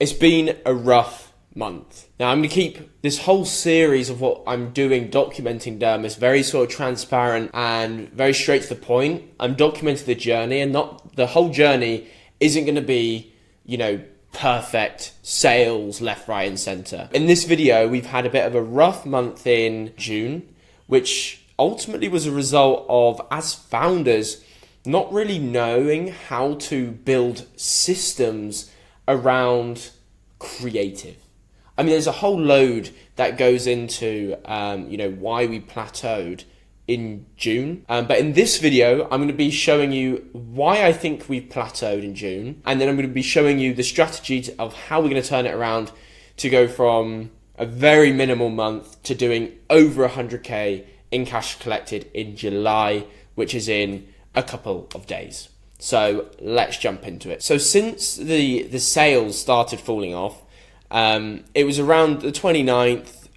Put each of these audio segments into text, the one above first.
It's been a rough month. Now, I'm going to keep this whole series of what I'm doing, documenting Dermis, very sort of transparent and very straight to the point. I'm documenting the journey, and not the whole journey isn't going to be, perfect sales left, right, and center. In this video, we've had a bit of a rough month in June, which ultimately was a result of, as founders, not really knowing how to build systems around creative. I mean, there's a whole load that goes into, why we plateaued in June. But in this video, I'm going to be showing you why I think we've plateaued in June. And then I'm going to be showing you the strategy of how we're going to turn it around to go from a very minimal month to doing over 100K in cash collected in July, which is in a couple of days. So let's jump into it. So since the sales started falling off, it was around the 29th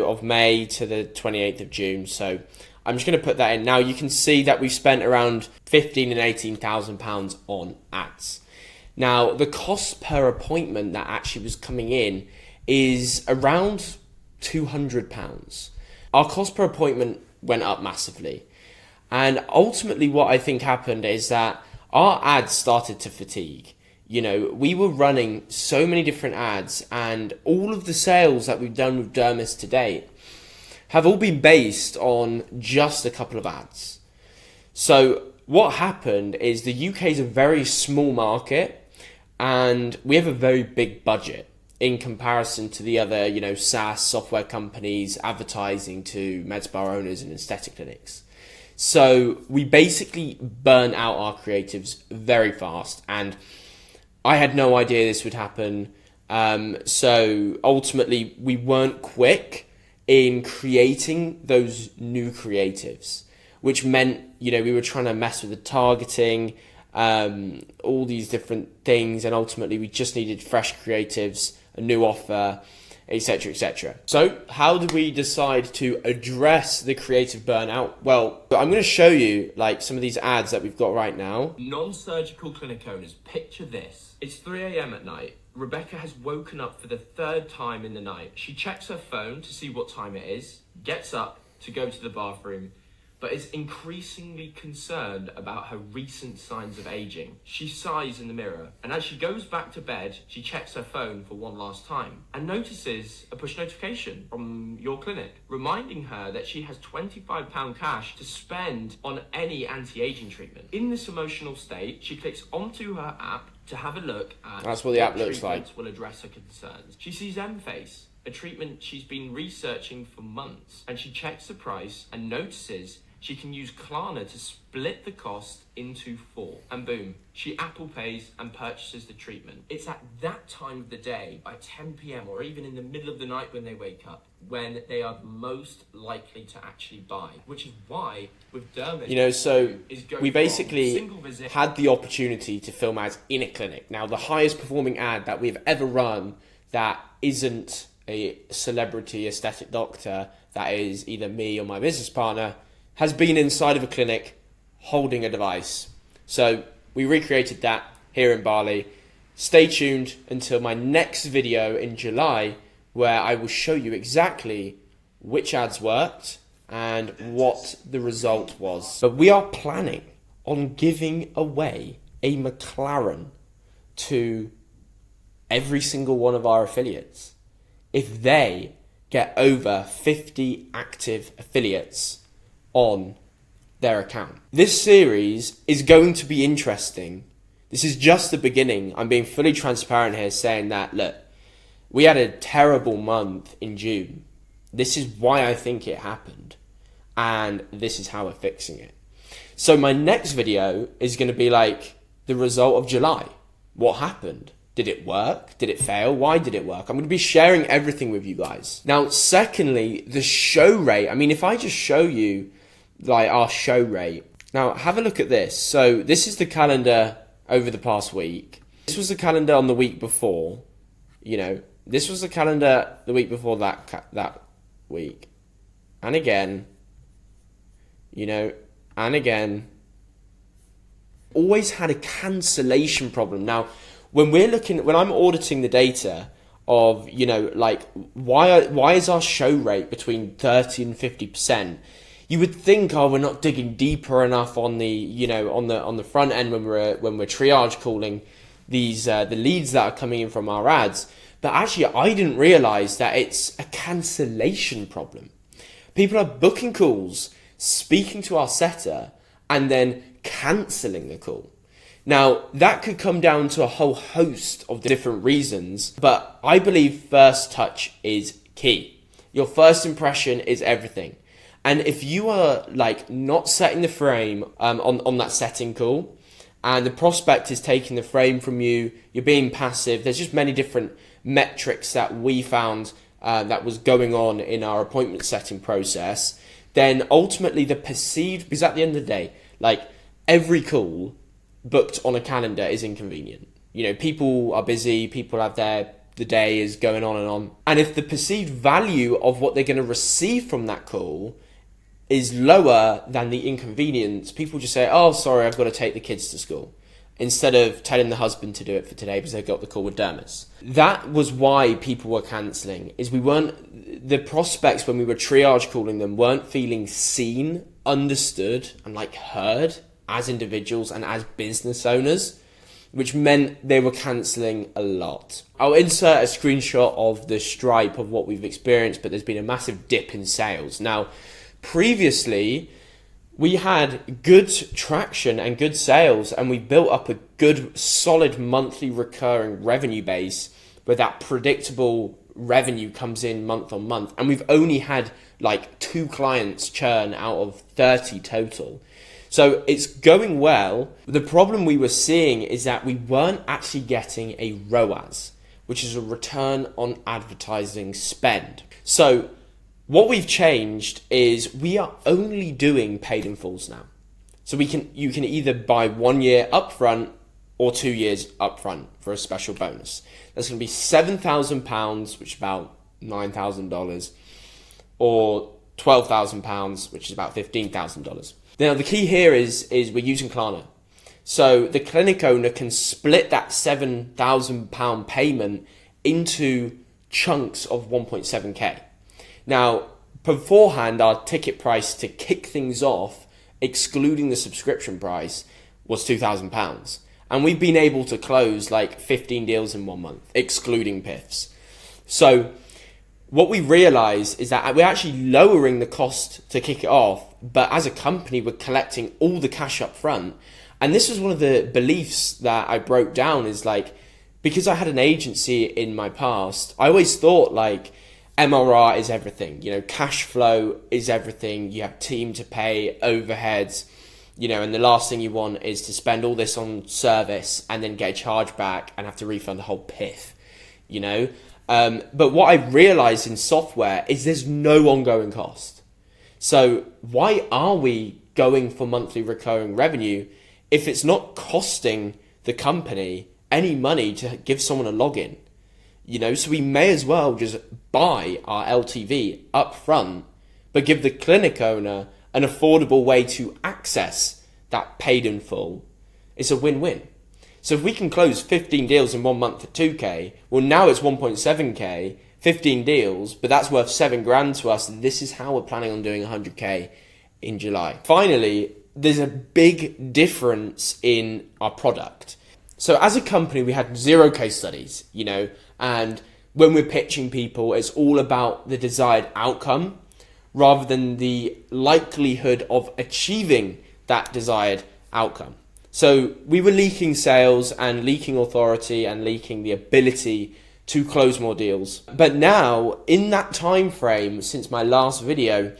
of May to the 28th of June. So I'm just going to put that in. Now you can see that we've spent around £15,000 and £18,000 on ads. Now the cost per appointment that actually was coming in is around £200. Our cost per appointment went up massively. And ultimately what I think happened is that our ads started to fatigue. We were running so many different ads, and all of the sales that we've done with Dermis to date have all been based on just a couple of ads. So what happened is the UK is a very small market, and we have a very big budget in comparison to the other, SaaS software companies advertising to med spa owners and aesthetic clinics. So we basically burn out our creatives very fast, and I had no idea this would happen. So ultimately, we weren't quick in creating those new creatives, which meant, we were trying to mess with the targeting, all these different things, and ultimately we just needed fresh creatives, a new offer, etc., etc. So how did we decide to address the creative burnout? Well, I'm going to show you some of these ads that we've got right now. Non-surgical clinic owners, picture this. It's 3 a.m. at night. Rebecca has woken up for the third time in the night. She checks her phone to see what time it is, gets up to go to the bathroom, but is increasingly concerned about her recent signs of aging. She sighs in the mirror, and as she goes back to bed, she checks her phone for one last time and notices a push notification from your clinic reminding her that she has £25 cash to spend on any anti-aging treatment. In this emotional state, she clicks onto her app to have a look at That's what the app looks like. Will address her concerns. She sees M-Face, a treatment she's been researching for months, and she checks the price and notices she can use Klarna to split the cost into 4. And boom, she Apple Pays and purchases the treatment. It's at that time of the day, by 10 p.m. or even in the middle of the night when they wake up, when they are most likely to actually buy. Which is why with Dermis, so we basically had the opportunity to film ads in a clinic. Now, the highest performing ad that we've ever run that isn't a celebrity aesthetic doctor, that is either me or my business partner, has been inside of a clinic holding a device. So we recreated that here in Bali. Stay tuned until my next video in July, where I will show you exactly which ads worked and what the result was. But we are planning on giving away a McLaren to every single one of our affiliates if they get over 50 active affiliates on their account. This series is going to be interesting. This is just the beginning. I'm being fully transparent here, saying that, look, we had a terrible month in June. This is why I think it happened, and this is how we're fixing it. So my next video is going to be the result of July. What happened? Did it work? Did it fail? Why did it work? I'm going to be sharing everything with you guys. Now, secondly, the show rate. I mean, if I just show you our show rate. Now, have a look at this. So this is the calendar over the past week. This was the calendar on the week before. This was the calendar the week before that week. And again, and again. Always had a cancellation problem. Now, when I'm auditing the data of, like why is our show rate between 30 and 50%? You would think, oh, we're not digging deeper enough on the, on the front end when we're triage calling these the leads that are coming in from our ads. But actually, I didn't realize that it's a cancellation problem. People are booking calls, speaking to our setter, and then cancelling the call. Now, that could come down to a whole host of different reasons, but I believe first touch is key. Your first impression is everything. And if you are like not setting the frame on that setting call, and the prospect is taking the frame from you, you're being passive, there's just many different metrics that we found that was going on in our appointment setting process, then ultimately the perceived, because at the end of the day, like every call booked on a calendar is inconvenient. People are busy, people have the day is going on and on. And if the perceived value of what they're going to receive from that call is lower than the inconvenience, people just say, oh, sorry, I've got to take the kids to school, instead of telling the husband to do it for today because they got the call with Dermis. That was why people were cancelling, is the prospects when we were triage calling them weren't feeling seen, understood, and like heard as individuals and as business owners, which meant they were cancelling a lot. I'll insert a screenshot of the stripe of what we've experienced, but there's been a massive dip in sales. Now, previously, we had good traction and good sales, and we built up a good, solid monthly recurring revenue base where that predictable revenue comes in month on month. And we've only had like 2 clients churn out of 30 total. So it's going well. The problem we were seeing is that we weren't actually getting a ROAS, which is a return on advertising spend. So what we've changed is we are only doing paid in fulls now. So you can either buy 1 year upfront or 2 years upfront for a special bonus. That's going to be £7,000, which is about $9,000, or £12,000, which is about $15,000. Now, the key here is we're using Klarna. So the clinic owner can split that £7,000 payment into chunks of 1.7k. Now, beforehand, our ticket price to kick things off, excluding the subscription price, was £2,000. And we've been able to close like 15 deals in 1 month, excluding PIFs. So what we realize is that we're actually lowering the cost to kick it off, but as a company, we're collecting all the cash up front. And this was one of the beliefs that I broke down, is like, because I had an agency in my past, I always thought like MRR is everything, cash flow is everything. You have team to pay, overheads, and the last thing you want is to spend all this on service and then get a charge back and have to refund the whole PIF, But what I realized in software is there's no ongoing cost. So why are we going for monthly recurring revenue if it's not costing the company any money to give someone a login? So we may as well just buy our LTV up front, but give the clinic owner an affordable way to access that paid in full. It's a win-win. So if we can close 15 deals in 1 month at 2k, well, now it's 1.7k, 15 deals, but that's worth $7,000 to us. This is how we're planning on doing 100k in July. Finally, there's a big difference in our product. So as a company, we had 0 case studies, and when we're pitching people, it's all about the desired outcome rather than the likelihood of achieving that desired outcome. So we were leaking sales and leaking authority and leaking the ability to close more deals. But now, in that time frame since my last video,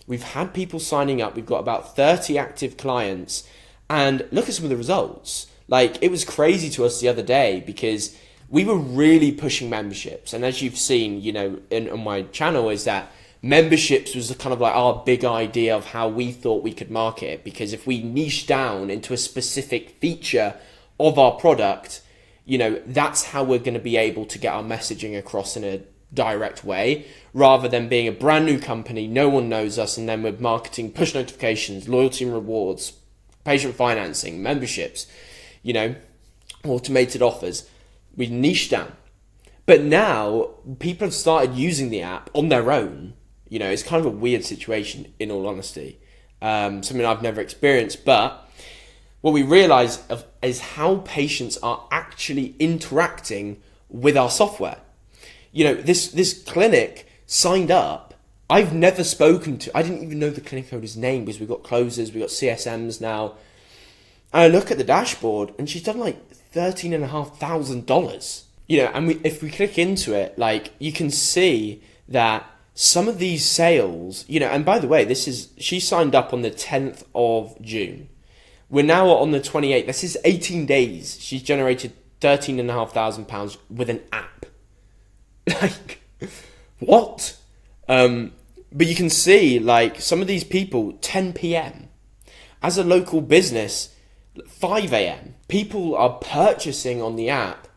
we've had people signing up. We've got about 30 active clients, and look at some of the results. Like, it was crazy to us the other day because we were really pushing memberships. And as you've seen, on my channel, is that memberships was kind of like our big idea of how we thought we could market it. Because if we niche down into a specific feature of our product, that's how we're going to be able to get our messaging across in a direct way, rather than being a brand new company, no one knows us, and then we're marketing push notifications, loyalty and rewards, patient financing, memberships, automated offers. We niched down. But now people have started using the app on their own. You know, it's kind of a weird situation, in all honesty. Something I've never experienced. But what we realize is how patients are actually interacting with our software. You know, this clinic signed up. I've never spoken to, I didn't even know the clinic owner's name because we've got closers, we've got CSMs now. And I look at the dashboard and she's done like $13,500. You know, and if we click into it, like you can see that some of these sales, you know, and by the way, she signed up on the 10th of June. We're now on the 28th. This is 18 days. She's generated £13,500 with an app. Like, what? But you can see, like, some of these people, 10 p.m. As a local business, 5 a.m. People are purchasing on the app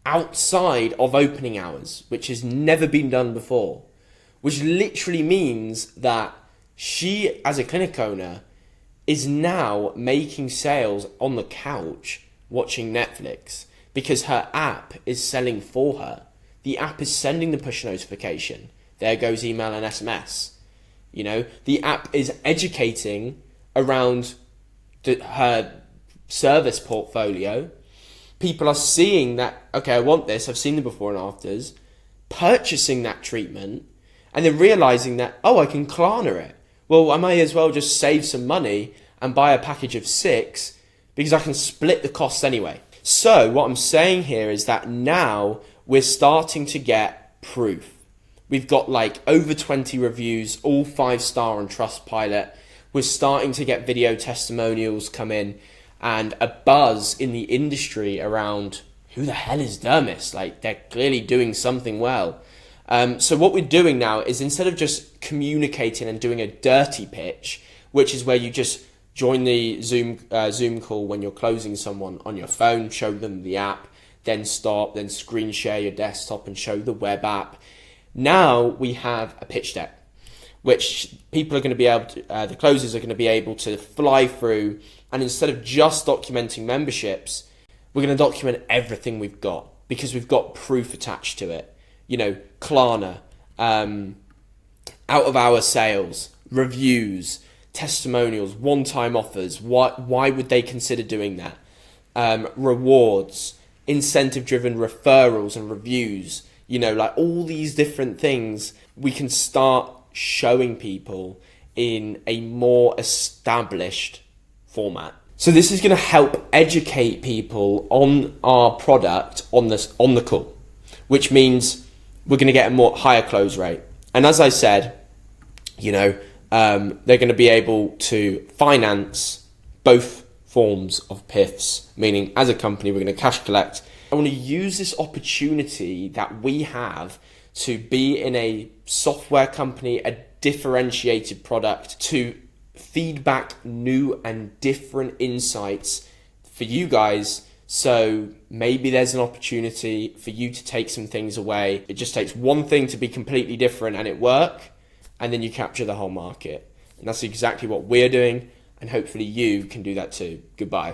outside of opening hours, which has never been done before. Which literally means that she, as a clinic owner, is now making sales on the couch watching Netflix because her app is selling for her. The app is sending the push notification. There goes email and SMS. You know, the app is educating around her service portfolio. People are seeing that, okay, I want this. I've seen the before and afters. Purchasing that treatment and then realizing that, oh, I can Klarna it. Well, I may as well just save some money and buy a package of 6 because I can split the costs anyway. So what I'm saying here is that now we're starting to get proof. We've got like over 20 reviews, all 5-star on Trustpilot. We're starting to get video testimonials come in and a buzz in the industry around who the hell is Dermis? Like, they're clearly doing something well. So what we're doing now is instead of just communicating and doing a dirty pitch, which is where you just join the Zoom call when you're closing someone on your phone, show them the app, then stop, then screen share your desktop and show the web app. Now we have a pitch deck, which people are going to be able to, the closers are going to be able to fly through. And instead of just documenting memberships, we're going to document everything we've got because we've got proof attached to it. You know, Klarna, out of hour sales, reviews, testimonials, one-time offers. Why would they consider doing that? Rewards, incentive-driven referrals and reviews. You know, like all these different things we can start showing people in a more established format. So this is going to help educate people on our product on the call, which means we're going to get a higher close rate. And as I said, you know, they're going to be able to finance both forms of PIFs, meaning as a company, we're going to cash collect. I want to use this opportunity that we have to be in a software company, a differentiated product, to feedback new and different insights for you guys. So maybe there's an opportunity for you to take some things away. It just takes one thing to be completely different and it work, and then you capture the whole market. And that's exactly what we're doing, and hopefully you can do that too. Goodbye.